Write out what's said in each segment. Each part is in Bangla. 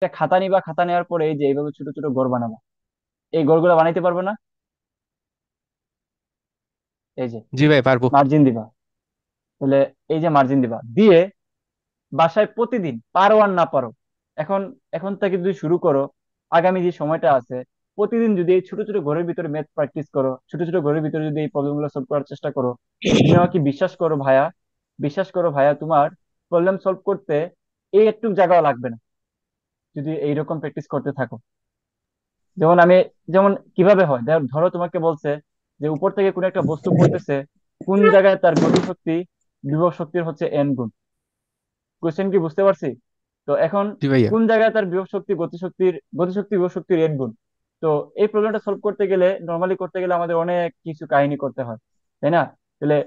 একটা খাতা নিবা, খাতা নেওয়ার পরে এই যে এইভাবে ছোট ছোট ঘর বানাবা। এই ঘরগুলো বানাইতে পারবে না? এই যে জি ভাই, পারবো। মার্জিন দিবা, তাহলে এই যে মার্জিন দিবা দিয়ে বাসায় প্রতিদিন পারো আর না পারো, এখন এখন থেকে যদি শুরু করো, আগামী যে সময়টা আছে, প্রতিদিন যদি এই ছোট ছোট ঘরের ভিতরে ম্যাথ প্র্যাকটিস করো, ছোট ছোট ঘরের ভিতরে যদি এই প্রবলেম গুলো সলভ করার চেষ্টা করো, তুমি আমাকে বিশ্বাস করো ভাইয়া, বিশ্বাস করো ভাইয়া, তোমার প্রবলেম সলভ করতে এই একটু জায়গাও লাগবে না, যদি এইরকম প্র্যাকটিস করতে থাকো। যেমন আমি, যেমন কিভাবে হয় ধরো তোমাকে বলছে যে উপর থেকে কোন একটা বস্তু পড়তেছে, কোন জায়গায় তার গতিশক্তি বিভব শক্তির হচ্ছে এন গুণ। কোশ্চেন কি বুঝতে পারছি? তো এখন জি ভাইয়া। কোন জায়গায় তার বিভব শক্তি গতিশক্তি বিভব শক্তির এন গুণ। তো এই প্রবলেমটা সলভ করতে গেলে, নর্মালি করতে গেলে আমাদের অনেক কিছু কাহিনী করতে হয়, তাই না? তাহলে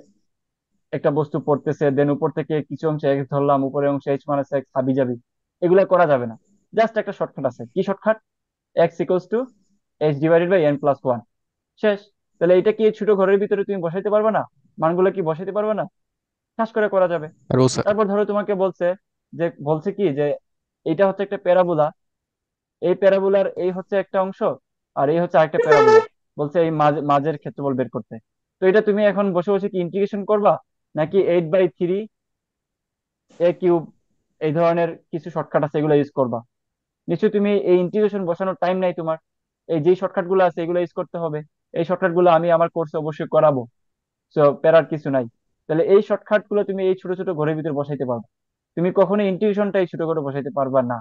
একটা বস্তু পড়তেছে, দেন উপর থেকে কিছু অংশে এক্স ধরলাম, উপরের অংশে এইচ মাইনাস এক্স হাবি যাবি, এগুলা করা যাবে না। জাস্ট একটা শর্টকাট আছে, কি shortcut? X equals to h divided by n plus one, শেষ। তাহলে এটা কি এই ছোট ঘরের ভিতরে তুমি বসাইতে পারবে না? মানগুলো কি বসাইতে পারবে না? ঠাস করে করা যাবে। পারবো স্যার। তারপর ধরো তোমাকে বলছে যে, বলছে কি যে এইটা হচ্ছে একটা প্যারাবোলা, এই প্যারাবোলার এই হচ্ছে একটা অংশ, আর এই হচ্ছে আরেকটা প্যারাবোলা, বলছে এই মাঝের ক্ষেত্রফল বের করতে। তো এটা তুমি এখন বসে বসে কি ইন্টিগ্রেশন করবা, নাকি 8/3 এ কিউব, এই ধরনের কিছু শর্টকাট আছে এগুলো ইউজ করবা? নিশ্চয়ই তুমি এই ইন্টিগ্রেশন বসানোর টাইম নাই তোমার, এই যে শর্টকাট গুলো আছে এগুলো ইউজ করতে হবে। এই শর্টকাট গুলো আমি আমার কোর্সে অবশ্যই করাবো, তো প্যারার কিছু নাই। তাহলে এই শর্টকাট গুলো তুমি এই ছোট ছোট ঘরের ভিতরে বসাইতে পারবে, তুমি কখনো ইন্টিগ্রেশনটা এই ছোট করে বসাইতে পারবা না।